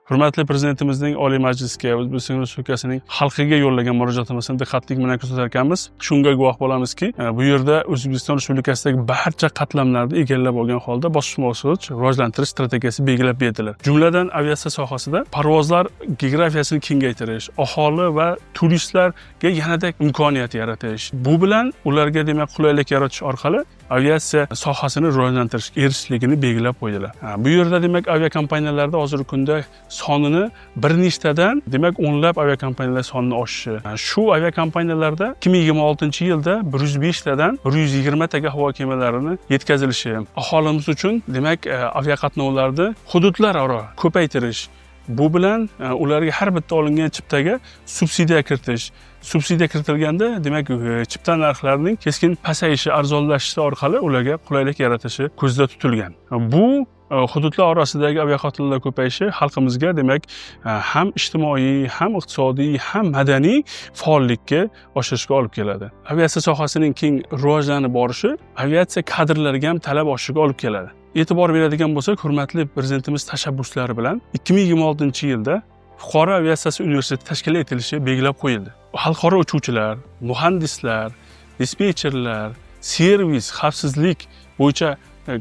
Hurmatli Prezidentimizning Oliy Majlisga, O'zbekiston Respublikasining xalqiga yo'llagan murojaatnomasini diqqatli bilan kuzatar ekanmiz. Shunga guvoh bo'lamizki, bu yerda O'zbekiston Respublikasidagi barcha qatlamlarni egallab olgan holda bosqichma-bosqich rivojlantirish strategiyasi belgilab berildi. Jumladan, aviatsiya sohasida parvozlar geografiyasini kengaytirish, aholi va turistlarga yanada imkoniyat yaratish, bu bilan ularga demak qulaylik yaratish orqali aviatsiya sohasini rivojlantirishga erishishligini belgilab qo'ydilar. Bu yerda demak aviakompaniyalarda hozirgi kunda sonini bir nechtadan demak o'nlab aviakompaniyalar sonining oshishi. Shu aviakompaniyalarda 2026-yilda 105 tadan 120 taga havo kemalarini yetkazilishi, aholimiz uchun demak aviaqatnovlarni hududlararo ko'paytirish, bu bilan ularga har bitta olingan chiptaga subsidiya kiritish, subsidiya kiritilganda demak chipta narxlarining keskin pasayishi, arzonlashishi orqali ularga qulaylik yaratishi ko'zda tutilgan. Bu hududlar orasidagi aviaqatnovlar ko'payishi xalqimizga demak ham ijtimoiy, ham iqtisodiy, ham madaniy faollikka oshishga olib keladi. Aviatsiya sohasining keng rivojlanib borishi aviatsiya kadrlariga ham talab oshishiga olib keladi. E'tibor beradigan bo'lsak, hurmatli Prezidentimiz tashabbuslari bilan 2026-yilda Fuqaro aviatsiyasi universiteti tashkil etilishi belgilab qo'yildi. Xalqaro uchuvchilar, muhandislar, dispetcherlar, servis, xavfsizlik bo'yicha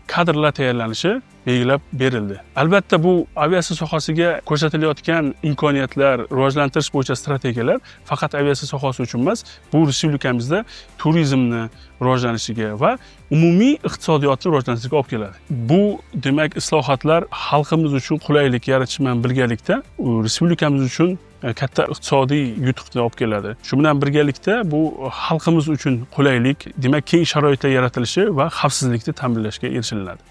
kadrlar tayyorlanishi belgilab berildi. Albatta bu aviatsiya sohasiga ko'rsatilayotgan imkoniyatlar, rivojlantirish bo'yicha strategiyalar faqat aviatsiya sohasi uchun emas, bu respublikamizda turizmni rivojlanishiga va umumiy iqtisodiyotni rivojlanishiga olib keladi. Bu demak islohotlar xalqimiz uchun qulaylik yaratish bilan birgalikda respublikamiz uchun katta iqtisodiy yutuqni olib keladi. Shu bilan birgalikda bu xalqimiz uchun qulaylik, demak keng sharoitlar yaratilishi va xavfsizlikni ta'minlashga erishiladi.